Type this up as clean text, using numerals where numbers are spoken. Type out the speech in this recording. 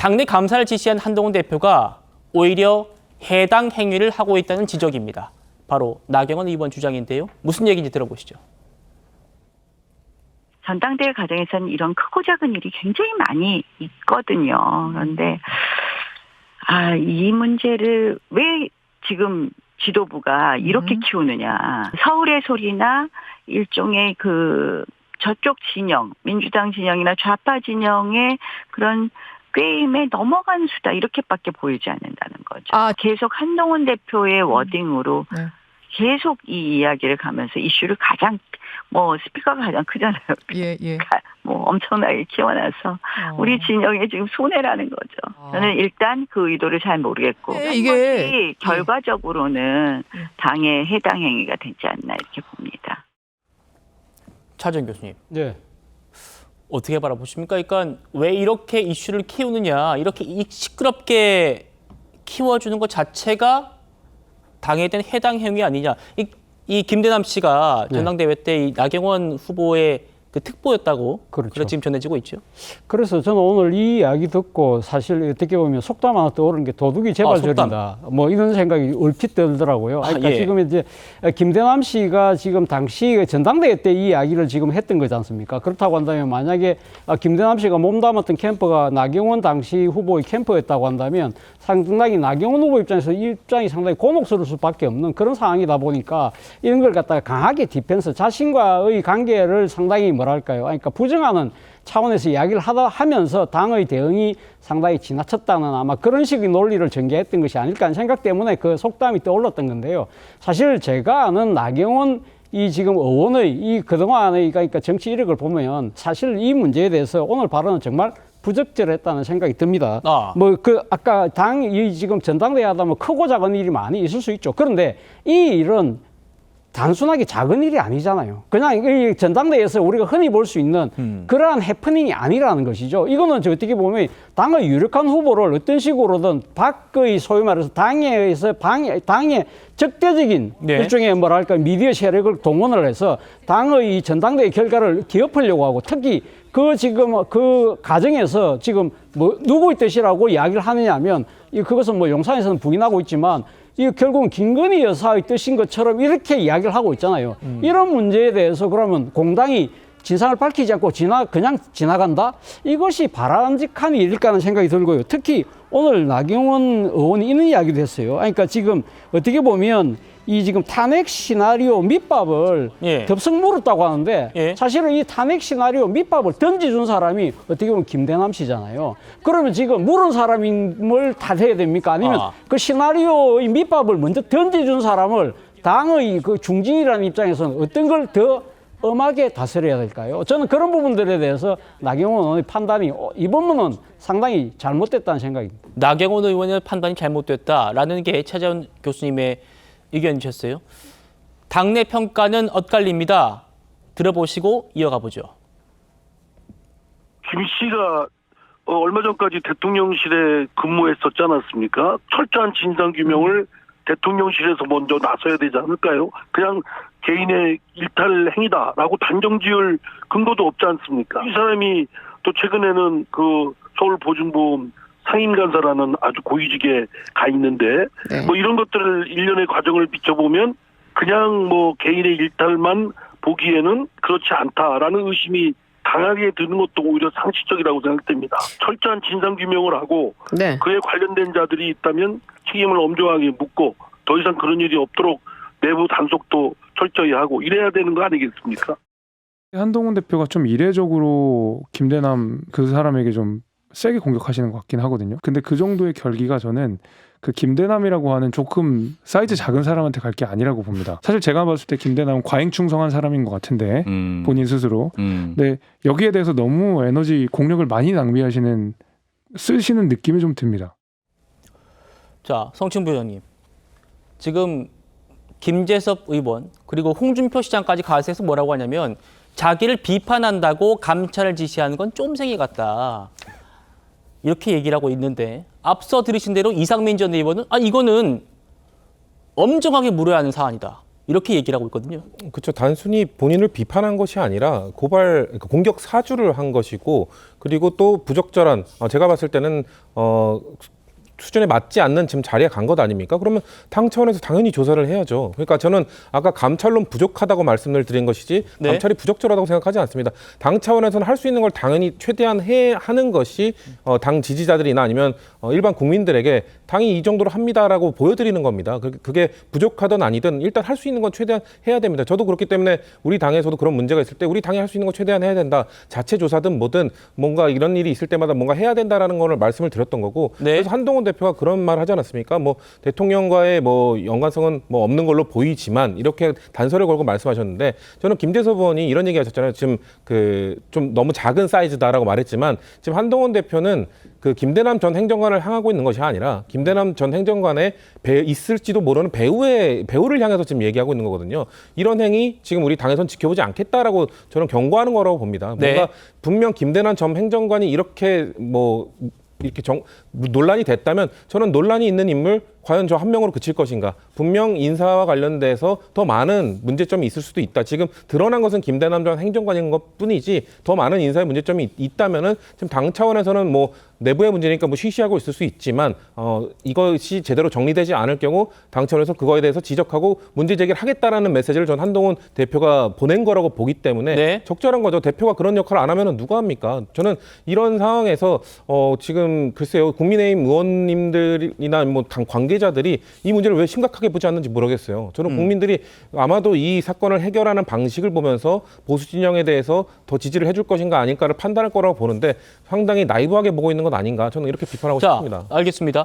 당내 감사를 지시한 한동훈 대표가 오히려 해당 행위를 하고 있다는 지적입니다. 바로 나경원 의원 주장인데요. 무슨 얘기인지 들어보시죠. 전당대회 과정에서는 이런 크고 작은 일이 굉장히 많이 있거든요. 그런데 이 문제를 왜 지금 지도부가 이렇게 키우느냐. 서울의 소리나 일종의 저쪽 진영, 민주당 진영이나 좌파 진영의 그런 꾀임에 넘어간 수다 이렇게밖에 보이지 않는다는 거죠. 계속 한동훈 대표의 워딩으로 계속 이 이야기를 가면서 이슈를 스피커가 가장 크잖아요. 예. 엄청나게 키워놔서 우리 진영의 지금 손해라는 거죠. 저는 일단 그 의도를 잘 모르겠고 이게 결과적으로는 당의 해당 행위가 되지 않나 이렇게 봅니다. 차재현 교수님. 네. 어떻게 바라보십니까? 그러니까 왜 이렇게 이슈를 키우느냐, 이렇게 시끄럽게 키워주는 것 자체가 당에 대한 해당 행위 아니냐. 이 김대남 씨가 전당대회 때 이 나경원 후보의 그 특보였다고 그렇게 지금 전해지고 있죠. 그래서 저는 오늘 이 이야기 듣고 사실 어떻게 보면 속담 하나 떠오르는 게 도둑이 제발저린다. 이런 생각이 얼핏 들더라고요. 그러니까 지금 이제 김대남 씨가 지금 당시 전당대회 때 이 이야기를 지금 했던 거지 않습니까? 그렇다고 한다면 만약에 김대남 씨가 몸담았던 캠프가 나경원 당시 후보의 캠프였다고 한다면 상당히 나경원 후보 입장에서 이 입장이 상당히 곤혹스러울 수밖에 없는 그런 상황이다 보니까 이런 걸 갖다가 강하게 디펜스, 자신과의 관계를 상당히 그러니까 부정하는 차원에서 이야기를 하면서 당의 대응이 상당히 지나쳤다는 아마 그런 식의 논리를 전개했던 것이 아닐까 하는 생각 때문에 그 속담이 떠올랐던 건데요. 사실 제가 아는 나경원 이 지금 의원의 이 그동안의 그러니까 정치 이력을 보면 사실 이 문제에 대해서 오늘 발언은 정말 부적절했다는 생각이 듭니다. 아까 당이 지금 전당대회 하다 보면 크고 작은 일이 많이 있을 수 있죠. 그런데 이 일은 단순하게 작은 일이 아니잖아요. 그냥 이 전당대회에서 우리가 흔히 볼 수 있는 그러한 해프닝이 아니라는 것이죠. 이거는 어떻게 보면 당의 유력한 후보를 어떤 식으로든 밖의 소위 말해서 당의 적대적인 일종의 미디어 세력을 동원을 해서 당의 전당대회 결과를 기업하려고 하고 특히 그 과정에서 지금 누구의 뜻이라고 이야기를 하느냐 하면 그것은 용산에서는 부인하고 있지만 이 결국은 김건희 여사의 뜻인 것처럼 이렇게 이야기를 하고 있잖아요. 이런 문제에 대해서 그러면 공당이 진상을 밝히지 않고 그냥 지나간다? 이것이 바람직한 일일까 하는 생각이 들고요. 특히 오늘 나경원 의원이 이런 이야기도 했어요. 그러니까 지금 어떻게 보면 이 지금 탄핵 시나리오 밑밥을 덥석 물었다고 하는데 사실은 이 탄핵 시나리오 밑밥을 던져준 사람이 어떻게 보면 김대남 씨잖아요. 그러면 지금 물은 사람을 탓해야 됩니까? 아니면 그 시나리오의 밑밥을 먼저 던져준 사람을 당의 그 중진이라는 입장에서는 어떤 걸 더 엄하게 다스려야 될까요? 저는 그런 부분들에 대해서 나경원 의원의 판단이 이번 분은 상당히 잘못됐다는 생각입니다. 나경원 의원의 판단이 잘못됐다라는 게 차재현 교수님의 의견이셨어요. 당내 평가는 엇갈립니다. 들어보시고 이어가 보죠. 김 씨가 얼마 전까지 대통령실에 근무했었지 않았습니까? 철저한 진상규명을 대통령실에서 먼저 나서야 되지 않을까요? 그냥 개인의 일탈 행위다라고 단정지을 근거도 없지 않습니까? 이 사람이 또 최근에는 서울보증보험 상임간사라는 아주 고위직에 가 있는데 이런 것들을 일련의 과정을 비춰보면 그냥 개인의 일탈만 보기에는 그렇지 않다라는 의심이 강하게 드는 것도 오히려 상식적이라고 생각됩니다. 철저한 진상규명을 하고 그에 관련된 자들이 있다면 책임을 엄정하게 묻고 더 이상 그런 일이 없도록 내부 단속도 철저히 하고 이래야 되는 거 아니겠습니까? 한동훈 대표가 좀 이례적으로 김대남 그 사람에게 좀 세게 공격하시는 것 같긴 하거든요. 근데 그 정도의 결기가 저는 그 김대남이라고 하는 조금 사이즈 작은 사람한테 갈 게 아니라고 봅니다. 사실 제가 봤을 때 김대남은 과잉충성한 사람인 것 같은데 본인 스스로. 근데 여기에 대해서 너무 공력을 많이 쓰시는 느낌이 좀 듭니다. 자, 성층부 의원님. 지금 김재섭 의원 그리고 홍준표 시장까지 가세해서 뭐라고 하냐면 자기를 비판한다고 감찰을 지시하는 건 쫌생이 같다. 이렇게 얘기를 하고 있는데 앞서 들으신 대로 이상민 전 의원은 이거는 엄정하게 물어야 하는 사안이다. 이렇게 얘기를 하고 있거든요. 그렇죠. 단순히 본인을 비판한 것이 아니라 그러니까 공격 사주를 한 것이고, 그리고 또 부적절한, 제가 봤을 때는 수준에 맞지 않는 지금 자리에 간 것 아닙니까? 그러면 당 차원에서 당연히 조사를 해야죠. 그러니까 저는 아까 감찰론 부족하다고 말씀을 드린 것이지 네. 감찰이 부적절하다고 생각하지 않습니다. 당 차원에서는 할 수 있는 걸 당연히 최대한 하는 것이 당 지지자들이나 아니면 일반 국민들에게 당이 이 정도로 합니다라고 보여드리는 겁니다. 그게 부족하든 아니든 일단 할 수 있는 건 최대한 해야 됩니다. 저도 그렇기 때문에 우리 당에서도 그런 문제가 있을 때 우리 당이 할 수 있는 건 최대한 해야 된다. 자체 조사든 뭐든 뭔가 이런 일이 있을 때마다 뭔가 해야 된다라는 거를 말씀을 드렸던 거고. 네. 그래서 한동훈 대표가 그런 말 하지 않았습니까? 뭐 대통령과의 뭐 연관성은 뭐 없는 걸로 보이지만 이렇게 단서를 걸고 말씀하셨는데, 저는 김재섭 의원이 이런 얘기 하셨잖아요. 지금 좀 너무 작은 사이즈다라고 말했지만, 지금 한동훈 대표는 그 김대남 전 행정관을 향하고 있는 것이 아니라 김대남 전 행정관에 있을지도 모르는 배우를 향해서 지금 얘기하고 있는 거거든요. 이런 행위 지금 우리 당에선 지켜보지 않겠다라고 저는 경고하는 거라고 봅니다. 네. 뭔가 분명 김대남 전 행정관이 이렇게 논란이 됐다면, 저는 논란이 있는 인물 과연 저 한 명으로 그칠 것인가? 분명 인사와 관련돼서 더 많은 문제점이 있을 수도 있다. 지금 드러난 것은 김대남 전 행정관인 것뿐이지 더 많은 인사의 문제점이 있다면은 지금 당 차원에서는 뭐 내부의 문제니까 뭐 쉬쉬하고 있을 수 있지만 이것이 제대로 정리되지 않을 경우 당 차원에서 그거에 대해서 지적하고 문제 제기를 하겠다라는 메시지를 전 한동훈 대표가 보낸 거라고 보기 때문에 네. 적절한 거죠. 대표가 그런 역할을 안 하면은 누가 합니까? 저는 이런 상황에서 지금 글쎄요, 국민의힘 의원님들이나 뭐 당 관계자들이 이 문제를 왜 심각하게 보지 않는지 모르겠어요. 저는 국민들이 아마도 이 사건을 해결하는 방식을 보면서 보수 진영에 대해서 더 지지를 해줄 것인가 아닐까를 판단할 거라고 보는데, 상당히 나이브하게 보고 있는 것 아닌가, 저는 이렇게 비판하고 자, 싶습니다. 알겠습니다.